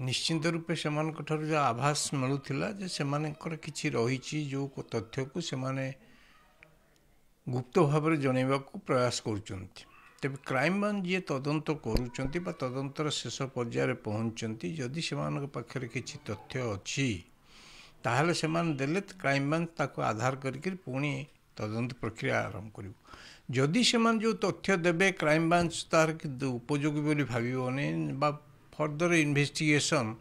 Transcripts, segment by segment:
निश्चिंत रूपे से जो आभास मिलूला जे सेमानकर किछि रही जो तथ्य को सेमाने गुप्त भाव में जनवा प्रयास करुँच तेज क्राइमब्रांच जी तदंत करुँच तदंतर शेष पर्यायर पहुँचती जदि से पाखे किसी तथ्य अच्छी ताहले से देले क्राइमब्रांच ताको आधार करके पुणी तदंत प्रक्रिया आरंभ कर जदि से जो तथ्य देवे क्राइमब्रांच तार उपयोगी बोली भावनी फर्दर इन्वेस्टिगेशन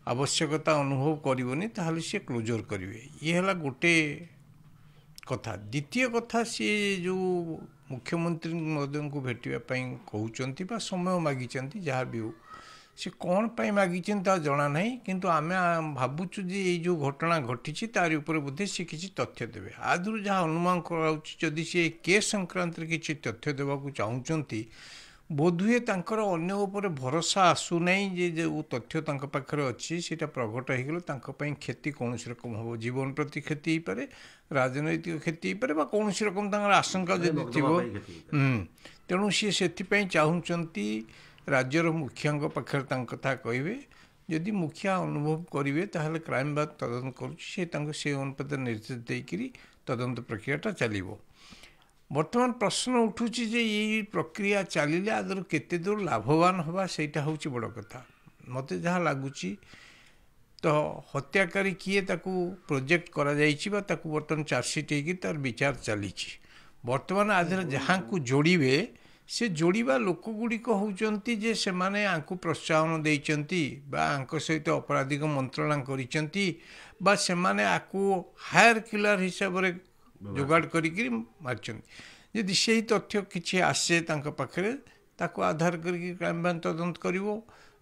आवश्यकता अनुभव करनी ताहले सी क्लोजर करेंगे ये है गोटे कथा द्वितीय कथा सी जो मुख्यमंत्री महोदय को भेटापी कहते समय मागी जहाँ भी हो सी कौन पाई मागी जना ना किंतु आम भावुँ जे ये जो घटना घटी तार उपर बोधे सी किसी तथ्य देवे आदि जहाँ अनुमान करा सी केस संक्रांत किसी तथ्य देवाक चाहूँगी बोधहुए तांकर अन्य उपर भरोसा आसुना जे जो तथ्य पाखे अच्छी सीटा प्रकट हो गला क्षति कौन रकम हम जीवन प्रति क्षति हो पारे राजनैतिक क्षति हो पारे कौन रकम आशंका जदि थी तेणु सी से चाहूँगी राज्यर मुखिया पाखे कथा कहे जदि मुखिया अनुभव करेंगे ताहले क्राइमब्रांच तदंत करुँचे अनुपात निर्देश देकर तदंत प्रक्रियाटा चलो बर्तमान प्रश्न उठूँ जे ये प्रक्रिया चलिले आदर केते दूर लाभवान हवा सेटा हूँ बड़ कथा मत जहाँ लगुच तो हत्याकारी किए ताकू प्रोजेक्ट करा जाइछि बा ताकू बर्तमान चार्जसीट तार विचार चली बर्तमान आधर जहाँ को जोड़े से जोड़ा लोक गुड़िक होती जे से माने आंकु प्रोत्साहन देइचंती बा आंक सहित अपराधिक मंत्रणा करिचंती बा से माने आकु हायर किलर हिसाब रे जोगाड़ करी मार्चंती यदि से तथ्य किसी आसे पाखे ताको आधार करके क्राइमब्रांच तदंत करिवो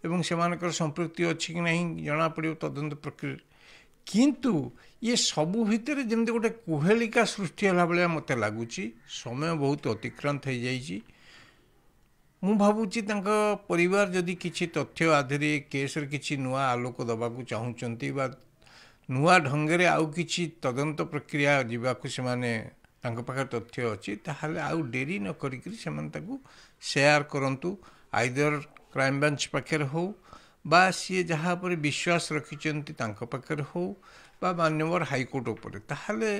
एवं सेमानकर संपृक्ति अच्छी कि नहीं जना पड़ो तदंत प्रक्रिया किंतु ये सबू भितर जमी गोटे कुहेलिका सृष्टि है भाया मत लगुच समय बहुत अतिक्रांत हो जाइए मु भावुची परिवार जदि किसी तथ्य आधे केस किसी नुआ आलोक दबाक चाहूँगी नुआ ढंगे आउ किसी तदंत प्रक्रिया जावाक से पाखे तथ्य अच्छी ताहले आउ डेरी न करिक शेयर करंतु आइदर क्राइमब्रांच पाखे हो बा सी जहाँ पर विश्वास रखिंट पाखे हो बा मान्यवर हाइकोर्ट उपर ताहले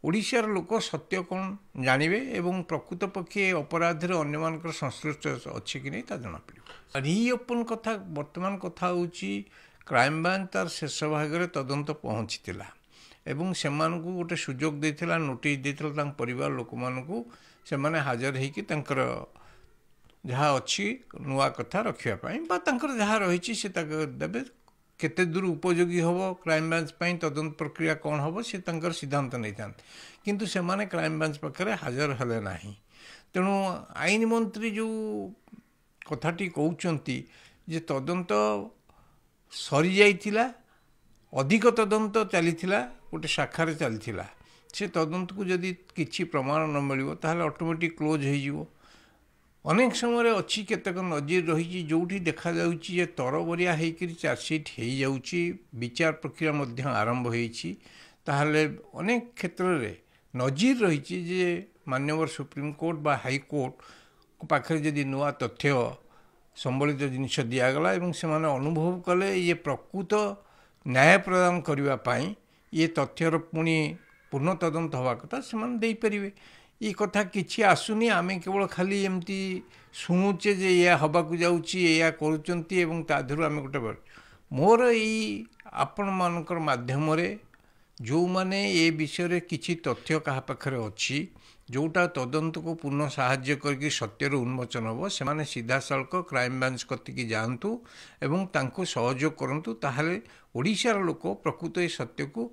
ओडिशार लोक सत्य कौन जानवे एवं प्रकृत पक्षे अपराध अन्य संश्लिष्ट अच्छी कि नहीं जना पड़ो रिओपन कथा वर्तमान कथा हूँ क्राइमब्रांच तार शेष भाग में तदंत पहुँची एवं से गोटे सुजोग देता नोटिस देता परिवार लोक मानू से हाजर होकर जहाँ अच्छी नुआ कथा रखापी जहाँ रही से देवे केते दूर उपयोगी हम क्राइमब्रांच तदंत प्रक्रिया कौन हम से सिद्धांत नहीं था किंतु से माने क्राइमब्रांच पाखे हाजर हेले ना तेणु आईन मंत्री जो कथाटी कहते जे तदंत सरी जाइथिला अधिक तदंत चलीथिला गोटे शाखार चलीथिला से तदंत को जदि किसी प्रमाण न मिल ताहले ऑटोमेटिक क्लोज हो अनेक समय अच्छी केतक नजीर रही जो देखा जाउची तरबरिया होकर चार्जसीट हो जाउची विचार प्रक्रिया आरंभ होती ताहले अनेक क्षेत्र में नजीर रही जे मान्यवर सुप्रीमकोर्ट बा हाइकोर्ट पाखे जदि नुआ तथ्य संबलित जिनिस दिगला से अनुभव कले ये प्रकृत न्याय प्रदान करने ये तथ्यर पुणी पूर्ण तदंत हवा कथा से पारे ये कथा किसी आसुनी आम केवल खाली एमती शुणुचे जे या हवाक जाऊँया करूँ आम गोटे मोर ये आपण मानकर माध्यम जो माने ये विषय किसी तथ्य क्या पाखे अच्छी जोटा तदंत को पूर्ण साहाय्य करके सत्यर उन्मोचन हम से सीधा सड़क क्राइमब्रांच कतिकी जातु एवं तांको सहयोग करंतु ताहले ओडिशार लोक प्रकृत ये सत्य को